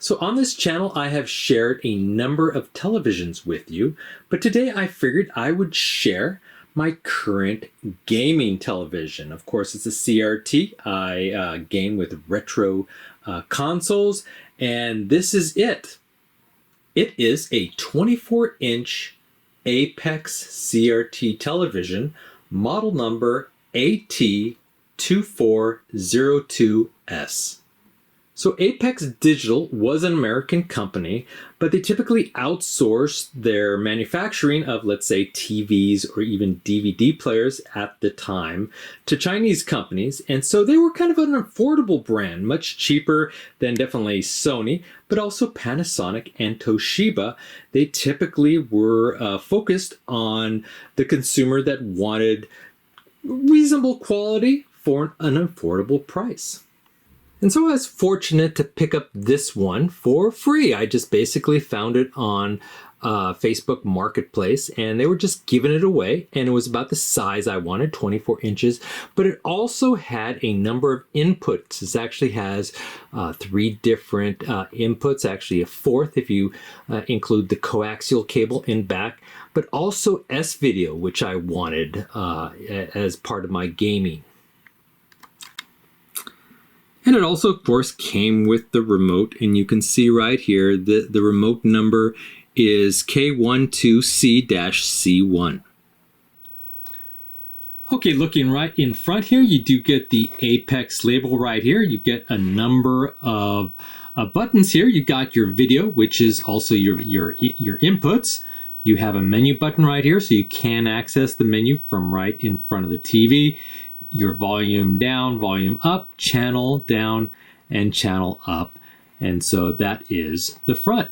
So on this channel, I have shared a number of televisions with you, but today I figured I would share my current gaming television. Of course, it's a CRT. I game with retro consoles, and this is it. It is a 24-inch Apex CRT television, model number AT2402S. So Apex Digital was an American company, but they typically outsourced their manufacturing of, let's say, TVs or even DVD players at the time to Chinese companies. And so they were kind of an affordable brand, much cheaper than definitely Sony, but also Panasonic and Toshiba. They typically were focused on the consumer that wanted reasonable quality for an affordable price. And so I was fortunate to pick up this one for free. I just basically found it on Facebook Marketplace, and they were just giving it away, and it was about the size I wanted, 24 inches, but it also had a number of inputs. This actually has 3 different inputs, actually a 4th if you include the coaxial cable in back, but also S-video, which I wanted as part of my gaming. And it also, of course, came with the remote, and you can see right here the remote number is K12C-C1. Okay, looking right in front here, you do get the Apex label right here. You get a number of buttons here. You got your video, which is also your inputs. You have a menu button right here, so you can access the menu from right in front of the TV. Your volume down, volume up, channel down, and channel up. And so that is the front.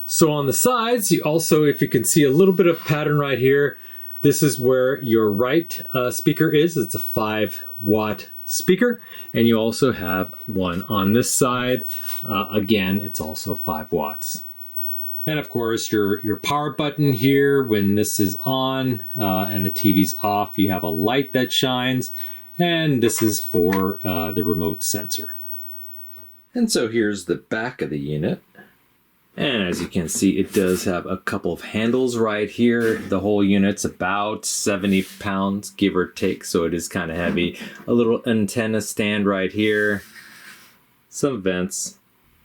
So on the sides, you also, if you can see a little bit of pattern right here, this is where your right speaker is. It's a 5-watt speaker. And you also have one on this side. Again, it's also 5 watts. And of course, your power button here, when this is on and the TV's off, you have a light that shines, and this is for the remote sensor. And so here's the back of the unit. And as you can see, it does have a couple of handles right here. The whole unit's about 70 pounds, give or take, so it is kind of heavy. A little antenna stand right here, some vents.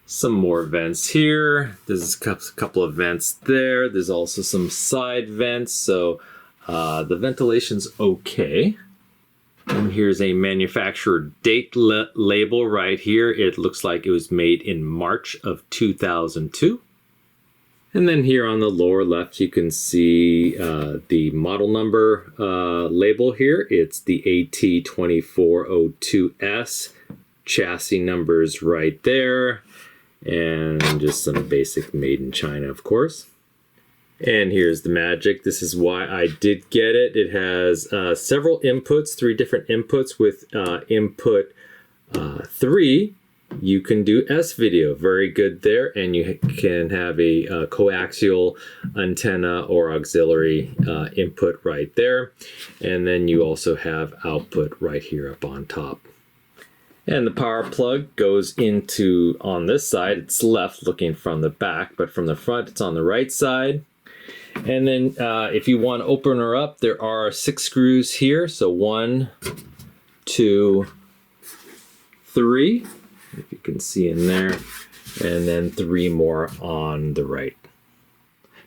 Some more vents here. There's a couple of vents there. There's also some side vents, so the ventilation's okay. And here's a manufacturer date label right here. It looks like it was made in March of 2002. And then here on the lower left, you can see the model number label here. It's the AT2402S. Chassis numbers right there. And just some basic made in China, of course. And here's the magic. This is why I did get it. It has several inputs, 3 different inputs. With input 3, you can do S-video. Very good there. And you can have a coaxial antenna or auxiliary input right there. And then you also have output right here up on top. And the power plug goes into, on this side, it's left looking from the back, but from the front, it's on the right side. And then if you want to open her up, there are 6 screws here. So 1, 2, 3, if you can see in there, and then 3 more on the right.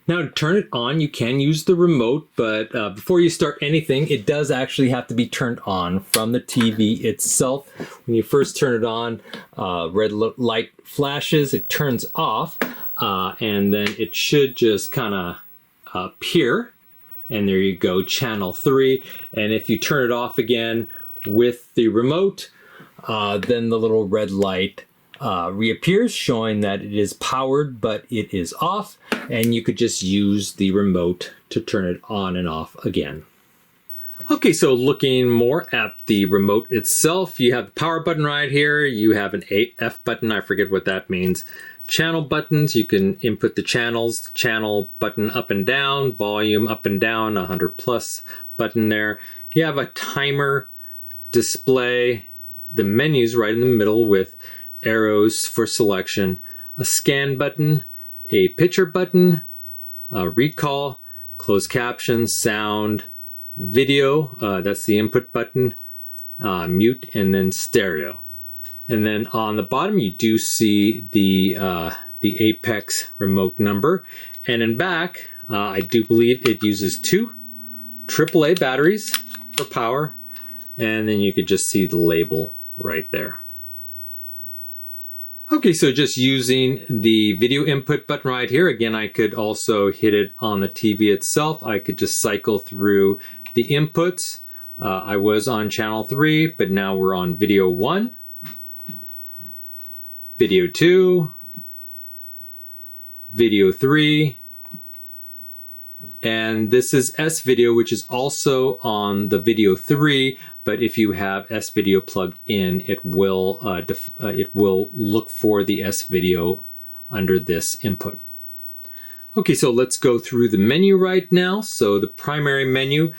Now to turn it on, you can use the remote, but before you start anything, it does actually have to be turned on from the TV itself. When you first turn it on, red light flashes, it turns off, and then it should just kind of appear. And there you go, channel 3. And if you turn it off again with the remote, then the little red light reappears, showing that it is powered, but it is off, and you could just use the remote to turn it on and off again. Okay, so looking more at the remote itself, you have the power button right here. You have an AF button, I forget what that means. Channel buttons, you can input the channels, channel button up and down, volume up and down, 100+ button there. You have a timer display, the menus right in the middle with arrows for selection, a scan button, a picture button, a recall, closed captions, sound, video, that's the input button, mute, and then stereo. And then on the bottom you do see the Apex remote number. And in back, I do believe it uses 2 AAA batteries for power. And then you could just see the label right there. Okay, so just using the video input button right here, again, I could also hit it on the TV itself. I could just cycle through the inputs. I was on channel 3, but now we're on video 1, video 2, video 3, and this is S video, which is also on the video 3, but if you have S video plugged in, it will look for the S video under this input. Okay, so let's go through the menu right now. So the primary menu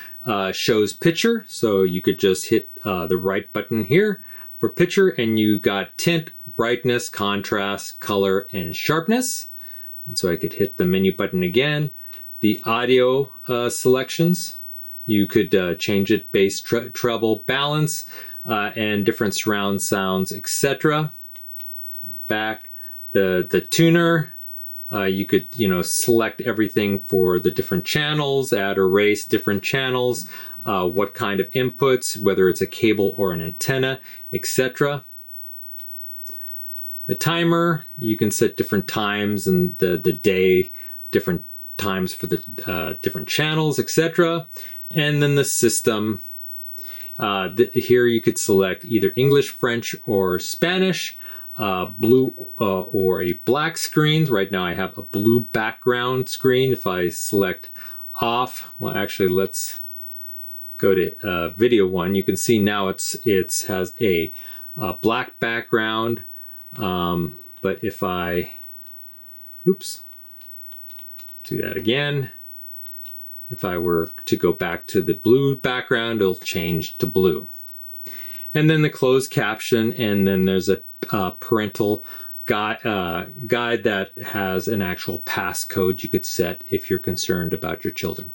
shows picture, so you could just hit the right button here for picture, and you got tint, brightness, contrast, color, and sharpness. And so I could hit the menu button again. The audio selections, you could change it bass, treble, balance, and different surround sounds, etc. Back, the tuner, you could select everything for the different channels, add or erase different channels, what kind of inputs, whether it's a cable or an antenna, etc. The timer, you can set different times and the day, different times for the different channels, etc. And then the system, here you could select either English, French, or Spanish, blue or a black screen. Right now I have a blue background screen. If I select off, well, actually let's go to video 1. You can see now it has a black background, but if I, oops, do that again. If I were to go back to the blue background, it'll change to blue. And then the closed caption, and then there's a parental guide that has an actual passcode you could set if you're concerned about your children.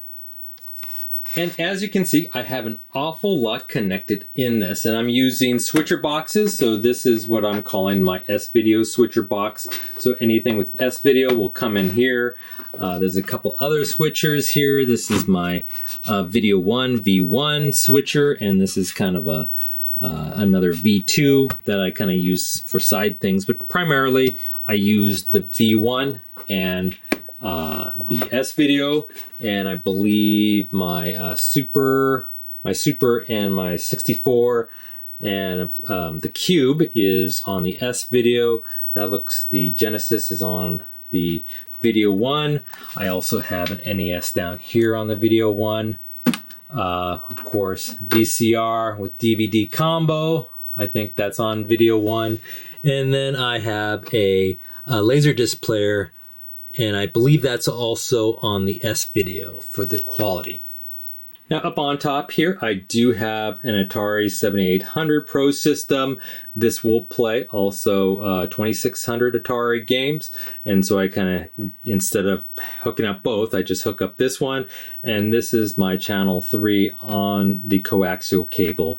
And as you can see, I have an awful lot connected in this, and I'm using switcher boxes. So this is what I'm calling my S-Video switcher box. So anything with S-Video will come in here. There's a couple other switchers here. This is my Video 1 V1 switcher, and this is kind of a another V2 that I kind of use for side things. But primarily, I use the V1 and the S-Video, and I believe my Super and my 64, and the Cube is on the S-Video. The Genesis is on the Video 1. I also have an NES down here on the Video 1. Of course, VCR with DVD combo. I think that's on Video 1. And then I have a Laserdisc player, and I believe that's also on the S-Video for the quality. Now up on top here, I do have an Atari 7800 Pro system. This will play also 2600 Atari games. And so I kind of, instead of hooking up both, I just hook up this one. And this is my channel 3 on the coaxial cable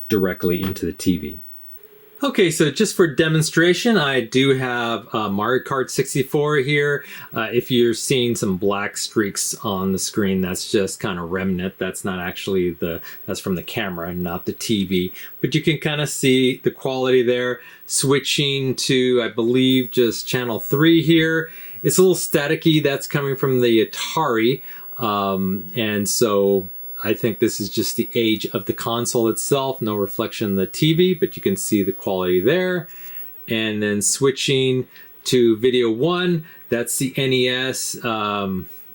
directly into the TV. Okay, so just for demonstration, I do have Mario Kart 64 here. If you're seeing some black streaks on the screen, that's just kind of remnant. That's not actually that's from the camera and not the TV. But you can kind of see the quality there. Switching to, I believe, just channel 3 here. It's a little staticky. That's coming from the Atari. And so I think this is just the age of the console itself, no reflection in the TV, but you can see the quality there. And then switching to Video 1, that's the NES.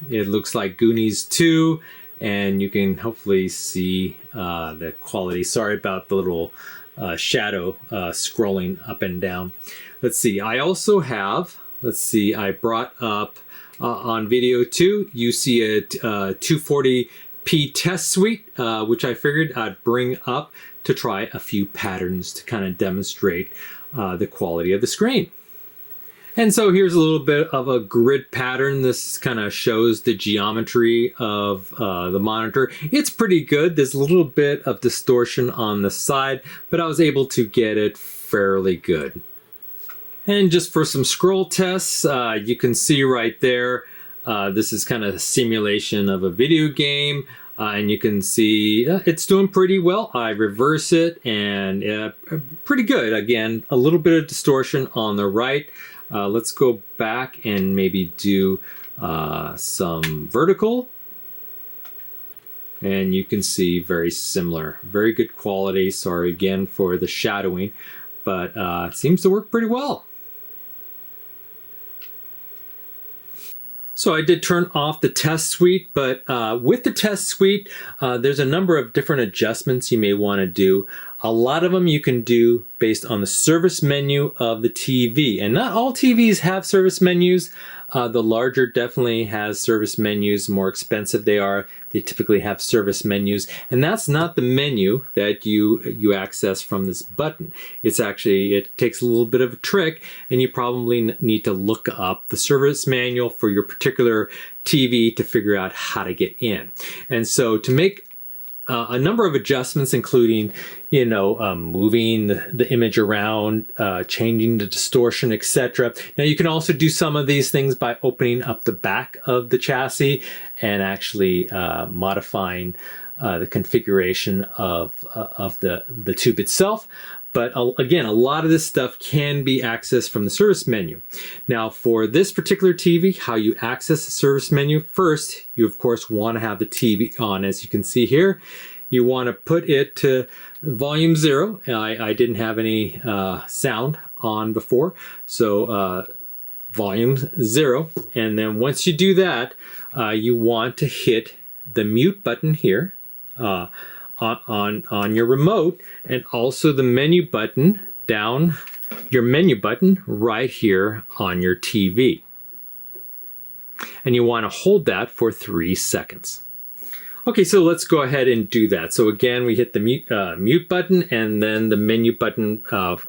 It looks like Goonies 2, and you can hopefully see the quality. Sorry about the little shadow scrolling up and down. Let's see, I also have, I brought up on Video 2, you see a 240p test suite, which I figured I'd bring up to try a few patterns to kind of demonstrate the quality of the screen. And so here's a little bit of a grid pattern. This kind of shows the geometry of the monitor. It's pretty good. There's a little bit of distortion on the side, but I was able to get it fairly good. And just for some scroll tests, you can see right there, this is kind of a simulation of a video game. And you can see it's doing pretty well. I reverse it and pretty good. Again, a little bit of distortion on the right. Let's go back and maybe do some vertical. And you can see very similar, very good quality. Sorry again for the shadowing, but it seems to work pretty well. So I did turn off the test suite, but with the test suite, there's a number of different adjustments you may want to do. A lot of them you can do based on the service menu of the TV. And not all TVs have service menus. The larger definitely has service menus. The more expensive they are, they typically have service menus. And that's not the menu that you access from this button. It's actually, it takes a little bit of a trick, and you probably need to look up the service manual for your particular TV to figure out how to get in. And so to make a number of adjustments, including, moving the image around, changing the distortion, etc. Now you can also do some of these things by opening up the back of the chassis and actually modifying the configuration of the tube itself. But again, a lot of this stuff can be accessed from the service menu. Now for this particular TV, how you access the service menu, first, you of course want to have the TV on. As you can see here, you want to put it to volume 0. I didn't have any sound on before, so volume 0. And then once you do that, you want to hit the mute button here. On your remote, and also the menu button down, your menu button right here on your TV. And you want to hold that for 3 seconds. Okay, so let's go ahead and do that. So again, we hit the mute button and then the menu button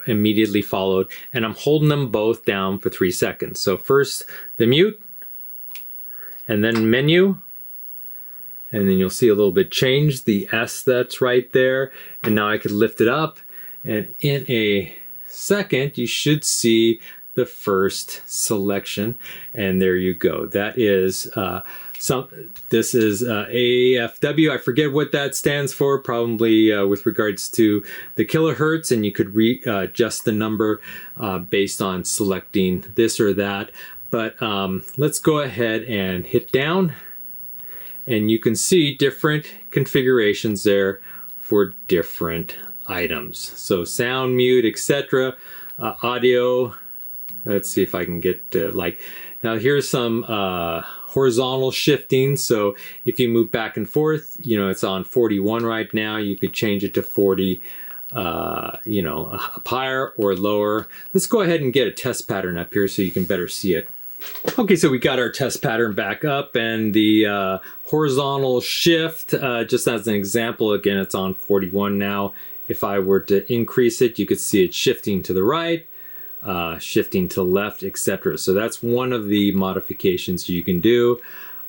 immediately followed, and I'm holding them both down for 3 seconds. So first the mute, and then menu. And then you'll see a little bit change, the S that's right there. And now I could lift it up. And in a second, you should see the first selection. And there you go. That is this is AFW. I forget what that stands for, probably with regards to the kilohertz. And you could adjust the number based on selecting this or that. But let's go ahead and hit down. And you can see different configurations there for different items. So sound, mute, etc. Audio. Let's see if I can get now here's some horizontal shifting. So if you move back and forth, it's on 41 right now. You could change it to 40, up higher or lower. Let's go ahead and get a test pattern up here so you can better see it. Okay, so we got our test pattern back up, and the horizontal shift, just as an example, again, it's on 41 now. If I were to increase it, you could see it shifting to the right, shifting to the left, etc. So that's one of the modifications you can do.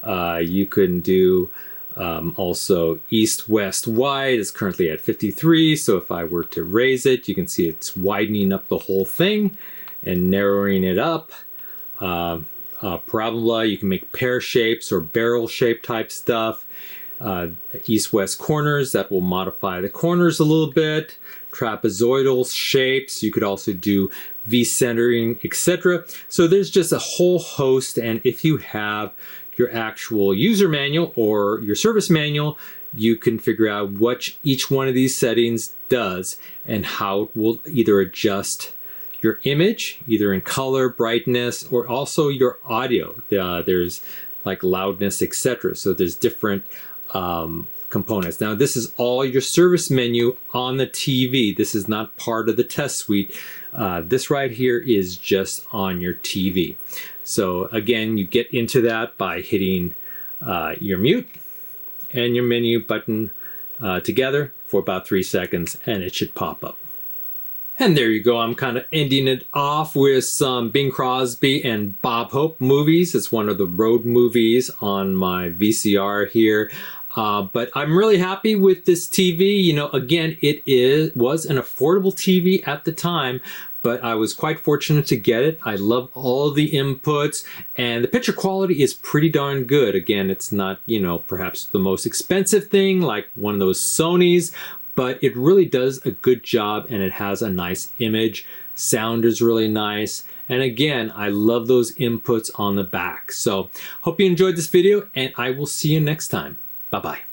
You can do also east, west, wide. It's currently at 53, so if I were to raise it, you can see it's widening up the whole thing and narrowing it up. Parabola, you can make pear shapes or barrel shape type stuff. East-west corners, that will modify the corners a little bit. Trapezoidal shapes, you could also do V-centering, etc. So there's just a whole host, and if you have your actual user manual or your service manual, you can figure out what each one of these settings does and how it will either adjust your image, either in color, brightness, or also your audio. There's like loudness, etc. So there's different components. Now this is all your service menu on the TV. This is not part of the test suite. This right here is just on your TV. So again, you get into that by hitting your mute and your menu button together for about 3 seconds, and it should pop up. And there you go. I'm kind of ending it off with some Bing Crosby and Bob Hope movies. It's one of the road movies on my VCR here. But I'm really happy with this TV. You know, again, was an affordable TV at the time, but I was quite fortunate to get it. I love all the inputs, and the picture quality is pretty darn good. Again, it's not, you know, perhaps the most expensive thing like one of those Sonys, but it really does a good job, and it has a nice image. Sound is really nice. And again, I love those inputs on the back. So hope you enjoyed this video, and I will see you next time. Bye-bye.